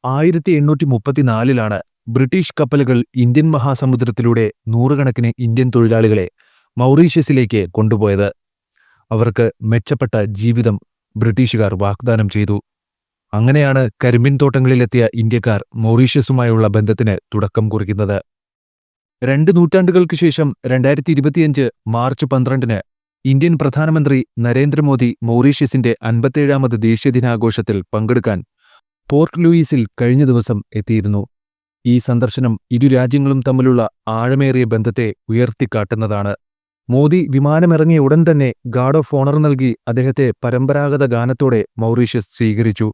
1834-ലാണ് British കപ്പലുകൾ Indian മഹാസമുദ്രത്തിലൂടെ നൂറുകണക്കിന് Indian തൊഴിലാളികളെ മൗറീഷ്യസിലേക്ക് കൊണ്ടുപോയത്. അവർക്ക് മെച്ചപ്പെട്ട ജീവിതം ബ്രിട്ടീഷുകാർ വാഗ്ദാനം ചെയ്തു. അങ്ങനെയാണ് കരിമ്പിൻ തോട്ടങ്ങളിലെത്തിയ ഇന്ത്യക്കാർ മൗറീഷ്യസുമായുള്ള ബന്ധത്തിന് തുടക്കം കുറിക്കുന്നത്. 2 നൂറ്റാണ്ടുകൾക്ക് ശേഷം 2025 മാർച്ച് 12-ന് ഇന്ത്യൻ പ്രധാനമന്ത്രി നരേന്ദ്രമോദി മൗറീഷ്യസിന്റെ 57ാമത് ദേശീയദിനാഘോഷത്തിൽ പങ്കെടുക്കാൻ പോർട്ട് ലൂയിസിൽ കഴിഞ്ഞ ദിവസം എത്തിയിരുന്നു. ഈ സന്ദർശനം ഇരു രാജ്യങ്ങളും തമ്മിലുള്ള ആഴമേറിയ ബന്ധത്തെ ഉയർത്തിക്കാട്ടുന്നതാണ്. മോദി വിമാനമിറങ്ങിയ ഉടൻ തന്നെ ഗാർഡ് ഓഫ് ഓണർ നൽകി അദ്ദേഹത്തെ പരമ്പരാഗത ഗാനത്തോടെ മൗറീഷ്യസ് സ്വീകരിച്ചു.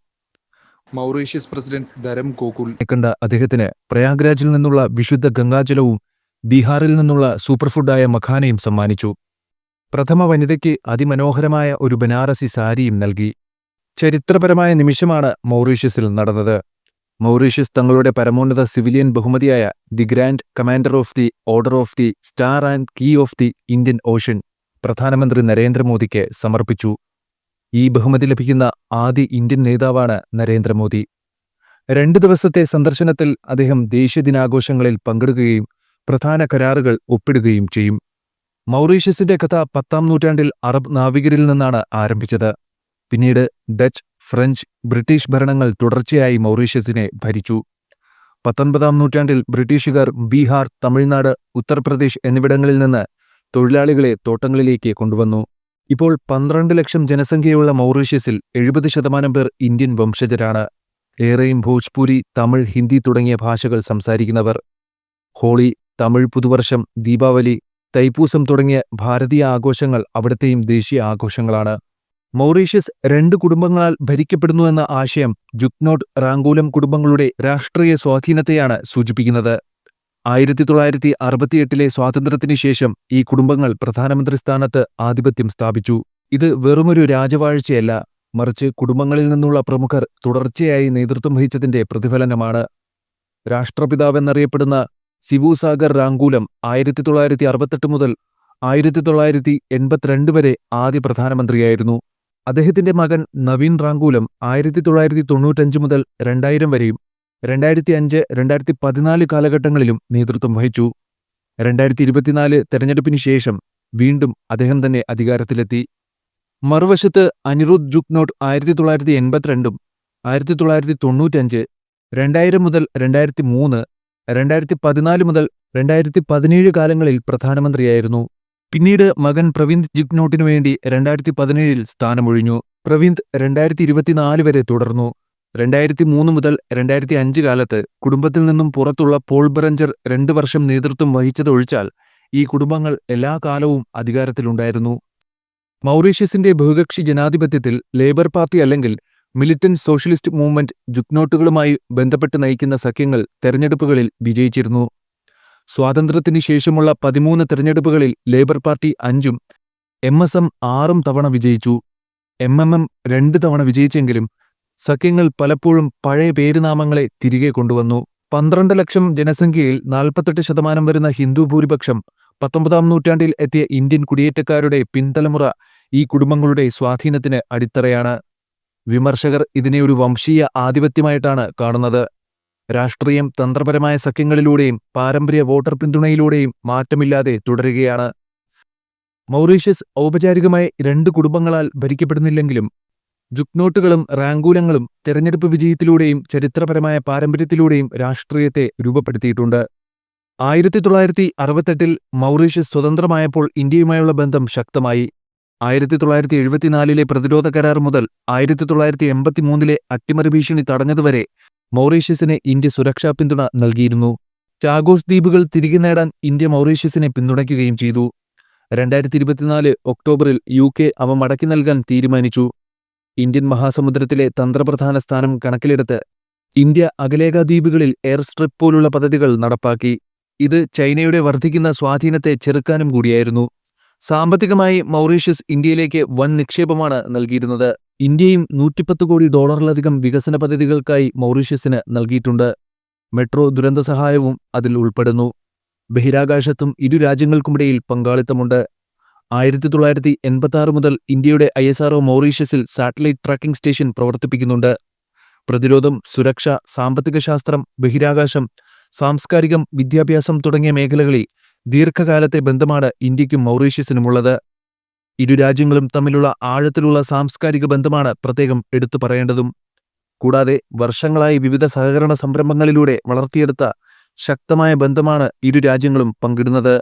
മൗറീഷ്യസ് പ്രസിഡന്റ് ധരം ഗോകുൽ കണ്ട അദ്ദേഹത്തിന് പ്രയാഗ്രാജിൽ നിന്നുള്ള വിശുദ്ധ ഗംഗാജലവും ബീഹാറിൽ നിന്നുള്ള സൂപ്പർഫുഡായ മഖാനയും സമ്മാനിച്ചു. പ്രഥമ വനിതയ്ക്ക് അതിമനോഹരമായ ഒരു ബനാറസി സാരിയും നൽകി. ചരിത്രപരമായ നിമിഷമാണ് മൗറീഷ്യസിൽ നടന്നത്. മൗറീഷ്യസ് തങ്ങളുടെ പരമോന്നത സിവിലിയൻ ബഹുമതിയായ the Grand Commander of the Order of the Star and Key of the Indian Ocean പ്രധാനമന്ത്രി നരേന്ദ്രമോദിക്ക് സമർപ്പിച്ചു. ഈ ബഹുമതി ലഭിക്കുന്ന ആദ്യ ഇന്ത്യൻ നേതാവാണ് നരേന്ദ്രമോദി. 2 ദിവസത്തെ സന്ദർശനത്തിൽ അദ്ദേഹം ദേശീയദിനാഘോഷങ്ങളിൽ പങ്കെടുക്കുകയും പ്രധാന കരാറുകൾ ഒപ്പിടുകയും ചെയ്യും. മൗറീഷ്യസിന്റെ കഥ 10-ാം നൂറ്റാണ്ടിൽ അറബ് നാവികരിൽ നിന്നാണ് ആരംഭിച്ചത്. പിന്നീട് ഡച്ച്, ഫ്രഞ്ച്, ബ്രിട്ടീഷ് ഭരണങ്ങൾ തുടർച്ചയായി മൗറീഷ്യസിനെ ഭരിച്ചു. 19-ാം നൂറ്റാണ്ടിൽ ബ്രിട്ടീഷുകാർ ബീഹാർ, തമിഴ്നാട്, ഉത്തർപ്രദേശ് എന്നിവിടങ്ങളിൽ നിന്ന് തൊഴിലാളികളെ തോട്ടങ്ങളിലേക്ക് കൊണ്ടുവന്നു. ഇപ്പോൾ 12 ലക്ഷം ജനസംഖ്യയുള്ള മൗറീഷ്യസിൽ 70% പേർ ഇന്ത്യൻ വംശജരാണ്. ഏറെയും ഭോജ്പുരി, തമിഴ്, ഹിന്ദി തുടങ്ങിയ ഭാഷകൾ സംസാരിക്കുന്നവർ. ഹോളി, തമിഴ് പുതുവർഷം, ദീപാവലി, തൈപ്പൂസം തുടങ്ങിയ ഭാരതീയ ആഘോഷങ്ങൾ അവിടത്തെയും ദേശീയ ആഘോഷങ്ങളാണ്. മൗറീഷ്യസ് 2 കുടുംബങ്ങളാൽ ഭരിക്കപ്പെടുന്നുവെന്ന ആശയം ജുഗ്നോട്ട്, റാങ്കൂലം കുടുംബങ്ങളുടെ രാഷ്ട്രീയ സ്വാധീനത്തെയാണ് സൂചിപ്പിക്കുന്നത്. 1968-ലെ സ്വാതന്ത്ര്യത്തിന് ശേഷം ഈ കുടുംബങ്ങൾ പ്രധാനമന്ത്രി സ്ഥാനത്ത് ആധിപത്യം സ്ഥാപിച്ചു. ഇത് വെറുമൊരു രാജവാഴ്ചയല്ല, മറിച്ച് കുടുംബങ്ങളിൽ നിന്നുള്ള പ്രമുഖർ തുടർച്ചയായി നേതൃത്വം വഹിച്ചതിന്റെ പ്രതിഫലനമാണ്. രാഷ്ട്രപിതാവെന്നറിയപ്പെടുന്ന സിവുസാഗർ റാങ്കൂലം 1968 മുതൽ 1982 വരെ ആദ്യ പ്രധാനമന്ത്രിയായിരുന്നു. അദ്ദേഹത്തിന്റെ മകൻ നവീൻ റാങ്കൂലം 1995 മുതൽ 2000 വരെയും 2005-2014 കാലഘട്ടങ്ങളിലും നേതൃത്വം വഹിച്ചു. 2024 തെരഞ്ഞെടുപ്പിന് ശേഷം വീണ്ടും അദ്ദേഹം തന്നെ അധികാരത്തിലെത്തി. മറുവശത്ത് അനിരുദ്ധ് ജുഗ്നോട്ട് 1982-ഉം 1995, 2000 മുതൽ 2003, 2014 മുതൽ 2017 കാലങ്ങളിൽ പ്രധാനമന്ത്രിയായിരുന്നു. പിന്നീട് മകൻ പ്രവിന്ദ് ജുഗ്നോട്ടിനു വേണ്ടി 2017-ൽ സ്ഥാനമൊഴിഞ്ഞു. പ്രവിന്ദ് 2024 വരെ തുടർന്നു. 2003 മുതൽ 2005 കാലത്ത് കുടുംബത്തിൽ നിന്നും പുറത്തുള്ള പോൾ ബറഞ്ചർ 2 വർഷം നേതൃത്വം വഹിച്ചതൊഴിച്ചാൽ ഈ കുടുംബങ്ങൾ എല്ലാ കാലവും അധികാരത്തിലുണ്ടായിരുന്നു. മൗറീഷ്യസിന്റെ ബഹുകക്ഷി ജനാധിപത്യത്തിൽ ലേബർ പാർട്ടി അല്ലെങ്കിൽ മിലിറ്റന്റ് സോഷ്യലിസ്റ്റ് മൂവ്മെന്റ് ജുഗ്നോട്ടുകളുമായി ബന്ധപ്പെട്ട് നയിക്കുന്ന സഖ്യങ്ങൾ തെരഞ്ഞെടുപ്പുകളിൽ വിജയിച്ചിരുന്നു. സ്വാതന്ത്ര്യത്തിന് ശേഷമുള്ള 13 തെരഞ്ഞെടുപ്പുകളിൽ ലേബർ പാർട്ടി 5-ഉം MSM 6 തവണ വിജയിച്ചു. MMM 2 തവണ വിജയിച്ചെങ്കിലും സഖ്യങ്ങൾ പലപ്പോഴും പഴയ പേരുനാമങ്ങളെ തിരികെ കൊണ്ടുവന്നു. 12 ലക്ഷം ജനസംഖ്യയിൽ 48% വരുന്ന ഹിന്ദു ഭൂരിപക്ഷം 19-ാം നൂറ്റാണ്ടിൽ എത്തിയ ഇന്ത്യൻ കുടിയേറ്റക്കാരുടെ പിൻതലമുറ ഈ കുടുംബങ്ങളുടെ സ്വാധീനത്തിന് അടിത്തറയാണ്. വിമർശകർ ഇതിനെ ഒരു വംശീയ ആധിപത്യമായിട്ടാണ് കാണുന്നത്. രാഷ്ട്രീയം തന്ത്രപരമായ സഖ്യങ്ങളിലൂടെയും പാരമ്പര്യ വോട്ടർ പിന്തുണയിലൂടെയും മാറ്റമില്ലാതെ തുടരുകയാണ്. മൗറീഷ്യസ് ഔപചാരികമായി 2 കുടുംബങ്ങളാൽ ഭരിക്കപ്പെടുന്നില്ലെങ്കിലും ജുഗ്നോട്ടുകളും റാങ്കൂലങ്ങളും തെരഞ്ഞെടുപ്പ് വിജയത്തിലൂടെയും ചരിത്രപരമായ പാരമ്പര്യത്തിലൂടെയും രാഷ്ട്രീയത്തെ രൂപപ്പെടുത്തിയിട്ടുണ്ട്. 1968-ൽ മൗറീഷ്യസ് സ്വതന്ത്രമായപ്പോൾ ഇന്ത്യയുമായുള്ള ബന്ധം ശക്തമായി. 1974-ലെ പ്രതിരോധ കരാർ മുതൽ 1983-ലെ അട്ടിമറി ഭീഷണി തടഞ്ഞതുവരെ മൗറീഷ്യസിന് ഇന്ത്യ സുരക്ഷാ പിന്തുണ നൽകിയിരുന്നു. ചാഗോസ് ദ്വീപുകൾ തിരികെ നേടാൻ ഇന്ത്യ മൗറീഷ്യസിനെ പിന്തുണയ്ക്കുകയും ചെയ്തു. 2024 ഒക്ടോബറിൽ UK അവ മടക്കി നൽകാൻ തീരുമാനിച്ചു. ഇന്ത്യൻ മഹാസമുദ്രത്തിലെ തന്ത്രപ്രധാന സ്ഥാനം കണക്കിലെടുത്ത് ഇന്ത്യ അകലേഖ ദ്വീപുകളിൽ എയർ സ്ട്രിപ്പ് പോലുള്ള പദ്ധതികൾ നടപ്പാക്കി. ഇത് ചൈനയുടെ വർദ്ധിക്കുന്ന സ്വാധീനത്തെ ചെറുക്കാനും കൂടിയായിരുന്നു. സാമ്പത്തികമായി മൗറീഷ്യസ് ഇന്ത്യയിലേക്ക് വൻ നിക്ഷേപമാണ് നൽകിയിരുന്നത്. ഇന്ത്യയും $110 കോടി വികസന പദ്ധതികൾക്കായി മൗറീഷ്യസിന് നൽകിയിട്ടുണ്ട്. മെട്രോ ദുരന്ത സഹായവും അതിൽ ഉൾപ്പെടുന്നു. ബഹിരാകാശത്തും ഇരു രാജ്യങ്ങൾക്കുമിടയിൽ പങ്കാളിത്തമുണ്ട്. 1986 മുതൽ ഇന്ത്യയുടെ ISRO മൗറീഷ്യസിൽ സാറ്റലൈറ്റ് ട്രാക്കിംഗ് സ്റ്റേഷൻ പ്രവർത്തിപ്പിക്കുന്നുണ്ട്. പ്രതിരോധം, സുരക്ഷ, സാമ്പത്തിക ശാസ്ത്രം, ബഹിരാകാശം, സാംസ്കാരികം, വിദ്യാഭ്യാസം തുടങ്ങിയ മേഖലകളിൽ ദീർഘകാലത്തെ ബന്ധമാണ് ഇന്ത്യക്കും മൗറീഷ്യസിനുമുള്ളത്. ഇരു രാജ്യങ്ങളും തമ്മിലുള്ള ആഴത്തിലുള്ള സാംസ്കാരിക ബന്ധമാണ് പ്രത്യേകം എടുത്തു പറയേണ്ടതും. കൂടാതെ വർഷങ്ങളായി വിവിധ സഹകരണ സംരംഭങ്ങളിലൂടെ വളർത്തിയെടുത്ത ശക്തമായ ബന്ധമാണ് ഇരു രാജ്യങ്ങളും പങ്കിടുന്നത്.